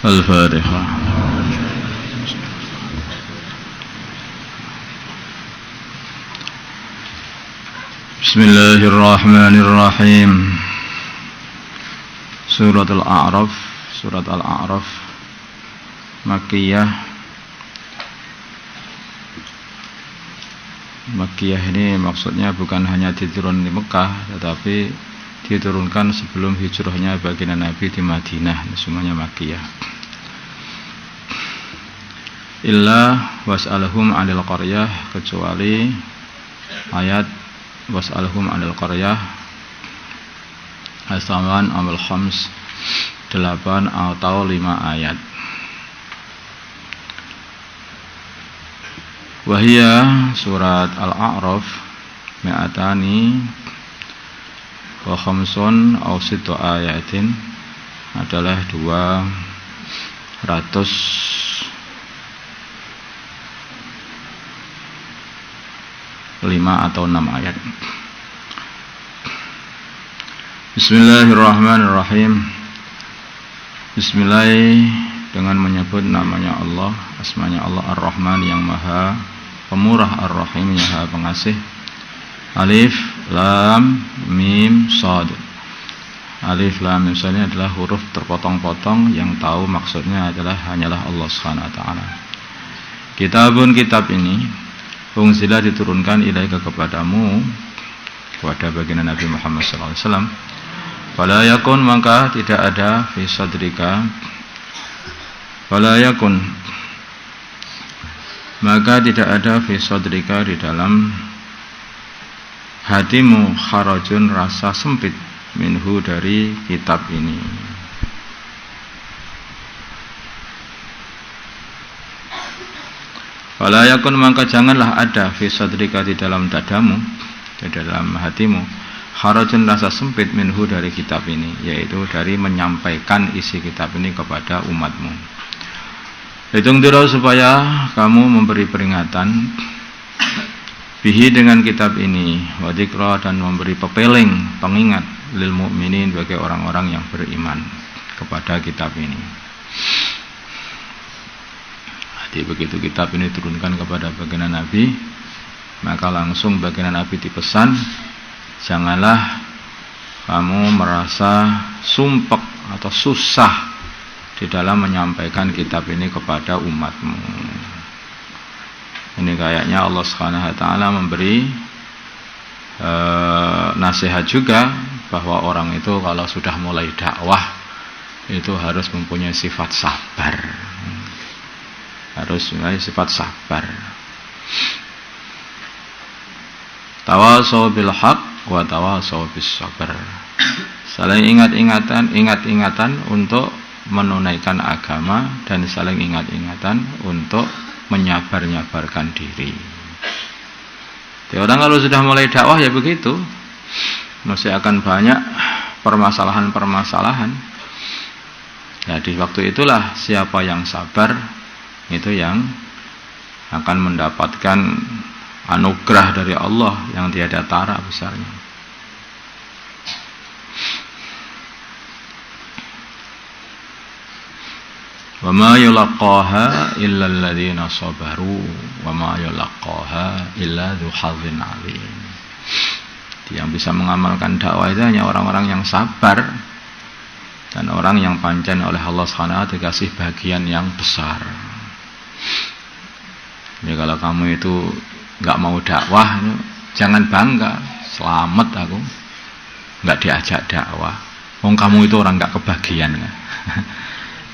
Al-Fatihah. Bismillahirrahmanirrahim. Surat Al-A'raf Makkiyah. Makkiyah ini maksudnya bukan hanya diturunkan di Mekah, tetapi diturunkan sebelum hijrahnya baginda Nabi di Madinah. Semuanya Makkiyah. Illa was'alhum 'anil qaryah, kecuali ayat was'alhum 'anil qaryah as-saman amil khams, 8 atau 5 ayat. Wahia surat Al-A'raf mi'atani wa khamsun aw sittu ayatin, adalah 205 atau 6 ayat. Bismillahirrahmanirrahim. Bismillah, dengan menyebut namanya Allah, asmanya Allah Ar-Rahman yang maha pemurah, Ar-Rahim yang maha pengasih. Alif Lam Mim Shad. Alif Lam Mim Shad ini adalah huruf terpotong-potong yang tahu maksudnya adalah hanyalah Allah Subhanahu wa taala. Kitabun, kitab ini unzila diturunkan ilaika kepadamu, kepada baginda Nabi Muhammad SAW. Fala yakun, maka tidak ada fi sadrika. Fala yakun, maka tidak ada fi sadrika, di dalam hatimu, kharajun, rasa sempit, minhu, dari kitab ini. Fala yakun, maka janganlah ada fi sadrika, di dalam dadamu, di dalam hatimu, kharajun, rasa sempit, minhu, dari kitab ini, yaitu dari menyampaikan isi kitab ini kepada umatmu. Hitung dirau, supaya kamu memberi peringatan, bihi, dengan kitab ini, wa dzikra, dan memberi pepeling, pengingat, lil mu'minin, bagi orang-orang yang beriman kepada kitab ini. Jadi begitu kitab ini turunkan kepada baginda Nabi, maka langsung baginda Nabi dipesan, janganlah kamu merasa sumpek atau susah di dalam menyampaikan kitab ini kepada umatmu. Ini kayaknya Allah Subhanahu wa taala memberi nasihat juga, bahwa orang itu kalau sudah mulai dakwah itu harus mempunyai sifat sabar. Harus mempunyai sifat sabar. Tawasaw bil haq wa tawasaw bis sabr. Saling ingat-ingatan untuk menunaikan agama, dan saling ingat-ingatan untuk menyabar-nyabarkan diri. Jadi orang kalau sudah mulai dakwah ya begitu, masih akan banyak permasalahan-permasalahan. Nah, di waktu itulah siapa yang sabar itu yang akan mendapatkan anugerah dari Allah yang tiada tara besarnya. Wa ma yulaqaha illa alladziina sabaru wa ma yulaqaha illa dzu hadzin 'alim. Yang bisa mengamalkan dakwah itu hanya orang-orang yang sabar, dan orang yang pancen oleh Allah Subhanahu wa taala dikasih bagian yang besar. Ya, kalau kamu itu nggak mau dakwah, jangan bangga, selamat aku nggak diajak dakwah. Wong kamu itu orang nggak kebagian kan?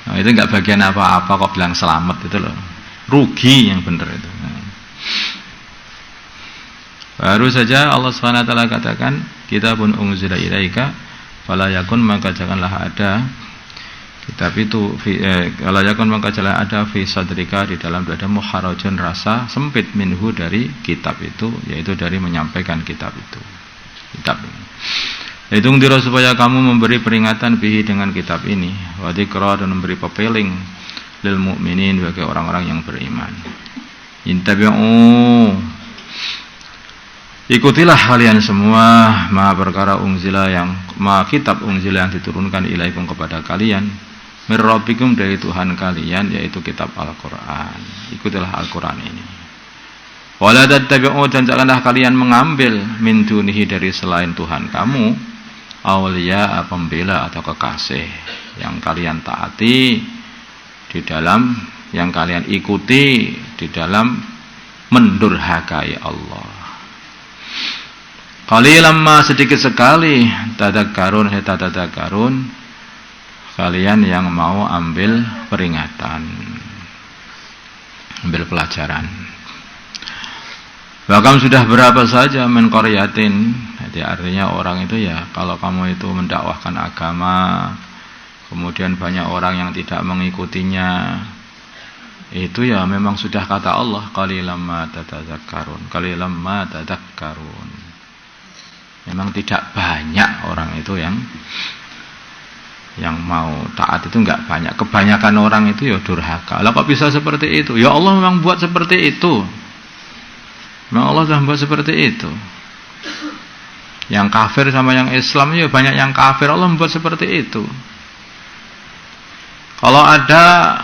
Nah, itu nggak bagian apa-apa kok bilang selamat, itu loh, rugi yang benar itu. Baru saja Allah SWT katakan, kitabun unzila ilaika fala yakun, maka janganlah ada kitab itu fala yakun, maka janganlah ada fi sadrika, di dalam dadamu, kharajun, rasa sempit, minhu, dari kitab itu, yaitu dari menyampaikan kitab itu. Kitab ini. Hitung diro, supaya kamu memberi peringatan, bihi, dengan kitab ini, wa dzikra, dan memberi pepeling, lil mu'minin, bagi orang-orang yang beriman. Intabi'u, ikutilah kalian semua, ma perkara unzila, yang ma kitab unzila yang diturunkan ilaikum kepada kalian, Mir rabbikum dari Tuhan kalian, yaitu kitab Al-Qur'an. Ikutilah Al-Qur'an ini. Wala tattabi'u, dan janganlah kalian mengambil min dunihi dari selain Tuhan kamu awliya, pembela atau kekasih yang kalian taati di dalam, yang kalian ikuti di dalam mendurhakai Allah. Qalilan ma, sedikit sekali, tadakkarun, kalian yang mau ambil peringatan, ambil pelajaran. Bahkan sudah berapa saja min qaryatin, jadi artinya orang itu ya, kalau kamu itu mendakwahkan agama, kemudian banyak orang yang tidak mengikutinya, itu ya memang sudah kata Allah, qalilan ma tadakkarun. Memang tidak banyak orang itu yang mau taat, itu enggak banyak. Kebanyakan orang itu ya durhaka. Lah kok bisa seperti itu? Ya Allah memang buat seperti itu. Memang Allah sudah buat seperti itu. Yang kafir sama yang Islam ya banyak yang kafir, Allah membuat seperti itu. Kalau ada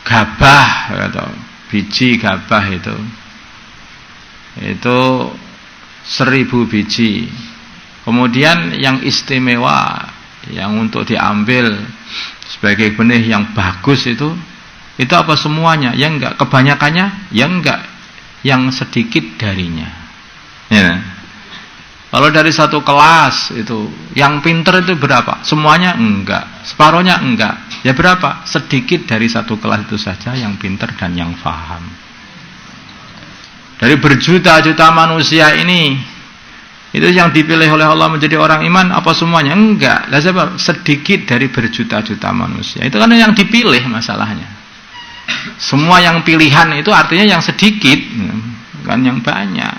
gabah atau biji gabah itu 1000 biji. Kemudian yang istimewa, yang untuk diambil sebagai benih yang bagus itu apa semuanya? Ya enggak. Kebanyakannya ya enggak. Yang sedikit darinya. Ya. Kalau dari satu kelas itu, yang pinter itu berapa? Semuanya enggak. Separuhnya enggak. Ya berapa? Sedikit dari satu kelas itu saja yang pinter dan yang faham. Dari berjuta-juta manusia ini, itu yang dipilih oleh Allah menjadi orang iman, apa semuanya? Enggak. Lah sebab sedikit dari berjuta-juta manusia. Itu kan yang dipilih masalahnya. Semua yang pilihan itu artinya yang sedikit, bukan yang banyak.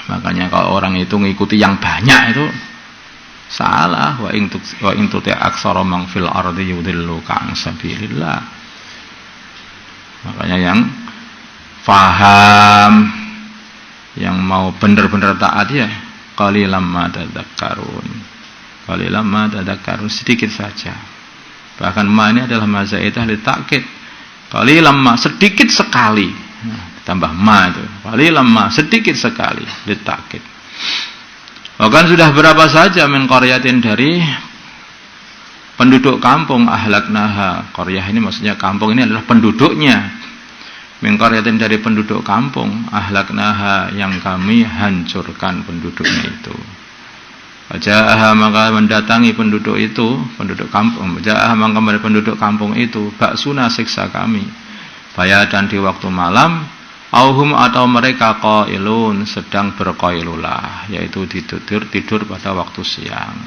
Makanya kalau orang itu mengikuti yang banyak itu salah. Wa in tuti aksara man fil ardi yudilluka an sabilillah. Makanya yang faham, yang mau benar-benar taat ya qalilan ma tadakkarun, sedikit saja. Bahkan ma ini adalah mazaidah li ta'kid. Qalilan ma, sedikit sekali. Nah, tambah ma itu. Qalilan ma, sedikit sekali li ta'kid. Bahkan sudah berapa saja min qaryatin, dari penduduk kampung, ahlaknaha. Qaryah ini maksudnya kampung, ini adalah penduduknya. Min qaryatin, dari penduduk kampung, ahlaknaha, yang kami hancurkan penduduknya itu. Ja'aha, maka mendatangi penduduk itu, penduduk kampung. Ja'aha, maka penduduk kampung itu, baksuna, siksa kami, bayadan, di waktu malam, auhum, atau mereka qailun, sedang berqailulah, yaitu tidur pada waktu siang.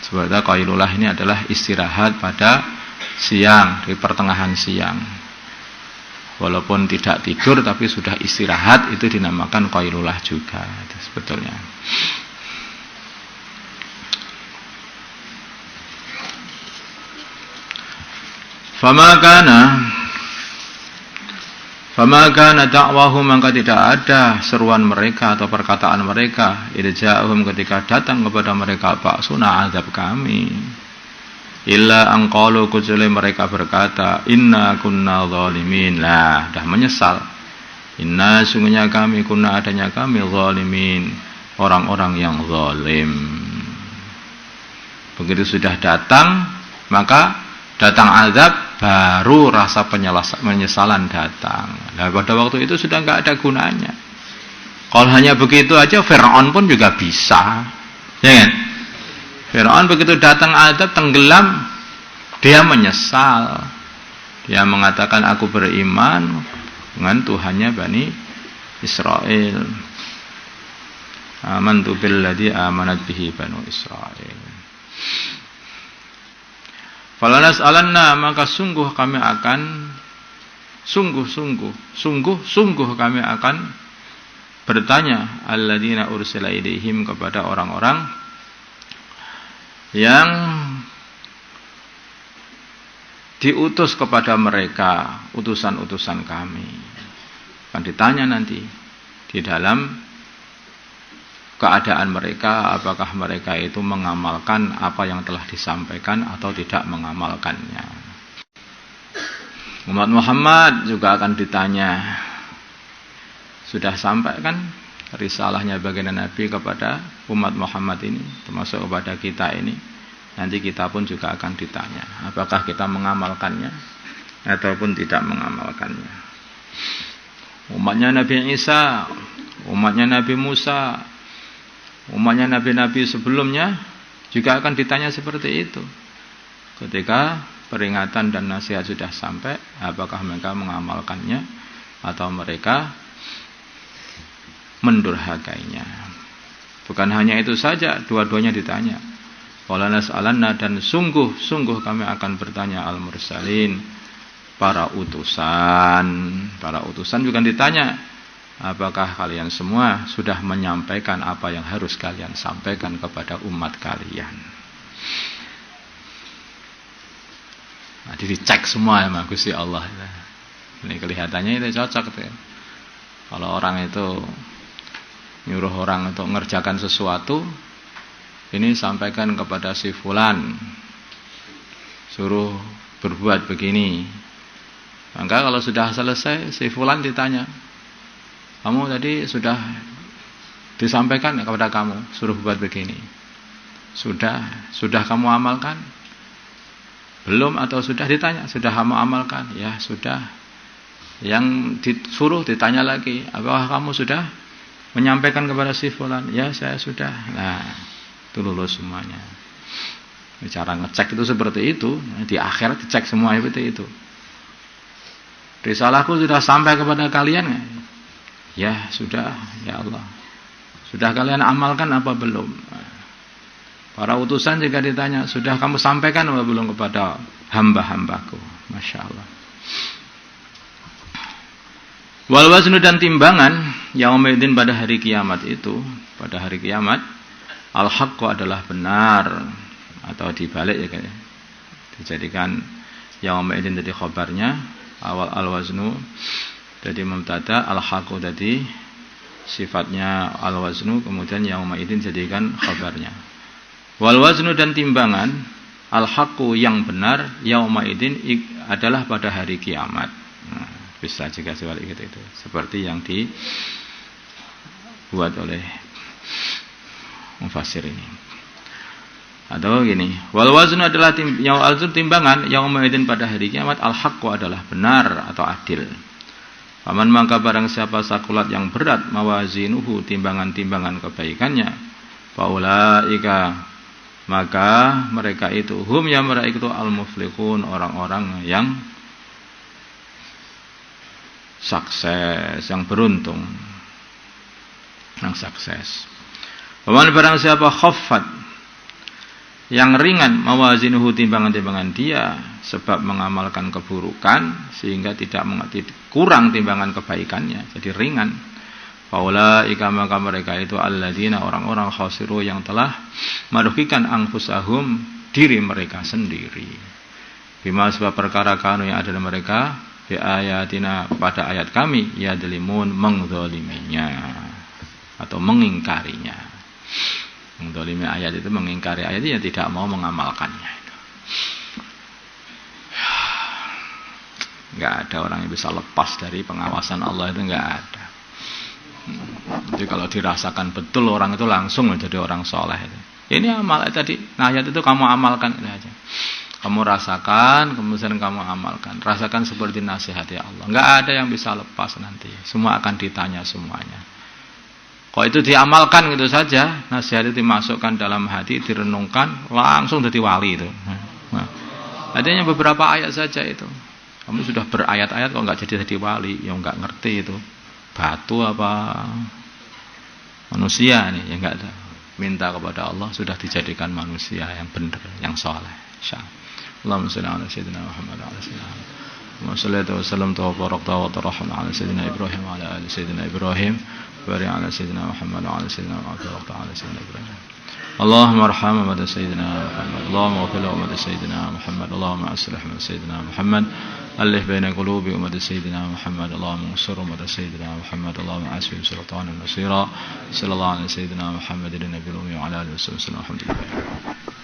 Sebenarnya qailulah ini adalah istirahat pada siang, di pertengahan siang. Walaupun tidak tidur tapi sudah istirahat, itu dinamakan qailulah juga itu sebetulnya. Fama kana da'wahum, maka tidak ada seruan mereka atau perkataan mereka idja'ahum, ketika datang kepada mereka ba'suna, azab kami, illa an qalu, kecuali mereka berkata, inna kunna zalimin. Lah, dah menyesal. Inna, sungguhnya kami, kunna, adanya kami, zalimin, orang-orang yang zalim. Begitu sudah datang, maka datang azab, baru rasa penyesalan datang. Nah, pada waktu itu sudah enggak ada gunanya. Kalau hanya begitu aja, Fir'aun pun juga bisa. Ya kan? Fir'aun begitu datang azab, tenggelam, dia menyesal. Dia mengatakan, aku beriman dengan Tuhannya Bani Israel. Amantu billadzi amanat bihi Banu Israel. Falanas alanna, maka sungguh kami akan sungguh kami akan bertanya alladzina ursila ilaihim, kepada orang-orang yang diutus kepada mereka, utusan-utusan kami. Akan ditanya nanti di dalam keadaan mereka, apakah mereka itu mengamalkan apa yang telah disampaikan atau tidak mengamalkannya. Umat Muhammad juga akan ditanya, sudah sampai kan risalahnya baginda Nabi kepada umat Muhammad ini, termasuk kepada kita ini. Nanti kita pun juga akan ditanya, apakah kita mengamalkannya ataupun tidak mengamalkannya. Umatnya Nabi Isa, umatnya Nabi Musa, umatnya nabi-nabi sebelumnya juga akan ditanya seperti itu. Ketika peringatan dan nasihat sudah sampai, apakah mereka mengamalkannya atau mereka mendurhakainya. Bukan hanya itu saja, dua-duanya ditanya. Wala nas'alanna, dan sungguh kami akan bertanya al-mursalin, para utusan juga ditanya, apakah kalian semua sudah menyampaikan apa yang harus kalian sampaikan kepada umat kalian. Nah, dicek semua ya Gusti Allah. Ini kelihatannya itu cocok gitu ya. Kalau orang itu nyuruh orang untuk mengerjakan sesuatu, ini sampaikan kepada si fulan, suruh berbuat begini. Maka kalau sudah selesai, si fulan ditanya, kamu tadi sudah disampaikan kepada kamu, suruh buat begini. Sudah kamu amalkan? Belum atau sudah? Ditanya, sudah kamu amalkan? Ya sudah. Yang disuruh ditanya lagi, apakah kamu sudah menyampaikan kepada si fulan? Ya saya sudah. Nah, itu lulus semuanya. Cara ngecek itu seperti itu. Di akhirat dicek semua seperti itu. Risalahku sudah sampai kepada kalian? Ya sudah, ya Allah. Sudah kalian amalkan apa belum? Para utusan juga ditanya, sudah kamu sampaikan apa belum kepada hamba-hambaku? Masya Allah. Wal waznu, dan timbangan yaumidin, pada hari kiamat itu, pada hari kiamat, al-haqqu adalah benar, atau dibalik ya kayaknya. Dijadikan yaumidin jadi khabarnya, awal al-waznu jadi mubtada, al-haqqu tadi sifatnya al-waznu, kemudian yauma idin jadikan khabarnya. Wal waznu, dan timbangan, al-haqqu yang benar, yauma idin adalah pada hari kiamat. Nah, bisa juga sebalik itu seperti yang dibuat oleh mufassir ini. Atau gini, wal waznu adalah timbangan, yauma idin pada hari kiamat, al-haqqu adalah benar atau adil. Faman, maka barang siapa sakulat yang berat, mawazinuhu, timbangan-timbangan kebaikannya, faulaika, maka mereka itu, hum ya mereka itu, al-muflihun, orang-orang yang sukses, yang beruntung, yang sukses. Faman, barang siapa khaffat, yang ringan, mawazinuhu, timbangan-timbangan dia sebab mengamalkan keburukan, sehingga tidak kurang timbangan kebaikannya, jadi ringan. Faulaika, maka mereka itu alladzina, orang-orang khasiru, yang telah merugikan anfusahum, diri mereka sendiri. Bima, sebab perkara kanu, yang ada dalam mereka, bi ayatina, pada ayat kami, yadlimun, mengzaliminya atau mengingkarinya. Mengdolimi ayat itu, mengingkari ayat itu, yang tidak mau mengamalkannya. Enggak ada orang yang bisa lepas dari pengawasan Allah, itu enggak ada. Jadi kalau dirasakan betul orang itu langsung menjadi orang soleh. Ini amal tadi, ayat itu kamu amalkan itu aja. Kamu rasakan, kemudian kamu amalkan. Rasakan seperti nasihat ya Allah. Enggak ada yang bisa lepas nanti. Semua akan ditanya semuanya. Kalau itu diamalkan gitu saja, nasihat itu dimasukkan dalam hati, direnungkan, langsung jadi wali itu. Adanya beberapa ayat saja itu. Kamu sudah berayat-ayat kok nggak jadi wali, yang nggak ngerti itu. Batu apa manusia nih, yang nggak ada. Minta kepada Allah, sudah dijadikan manusia yang benar, yang soleh. Insyaallah. Allahumma shalli ala sayyidina Muhammad wa ala sallallahu wa sallam wa barakta wa tarahum ala sayyidina Ibrahim wa ala ali sayyidina Ibrahim. Barik ala sayyidina Muhammad wa ala sayyidina Muhammad wa ala sayyidina Ibrahim. اللهم ارحم أمة سيدنا محمد اللهم اغفر لأمة سيدنا محمد اللهم أصلح أمة سيدنا محمد ألف بين قلوب أمة سيدنا محمد اللهم انصر أمة سيدنا محمد اللهم عافهم سلطانا نصيرا صلى الله على سيدنا محمد النبي الأمي وعلى آله وصحبه وسلم الحمد لله.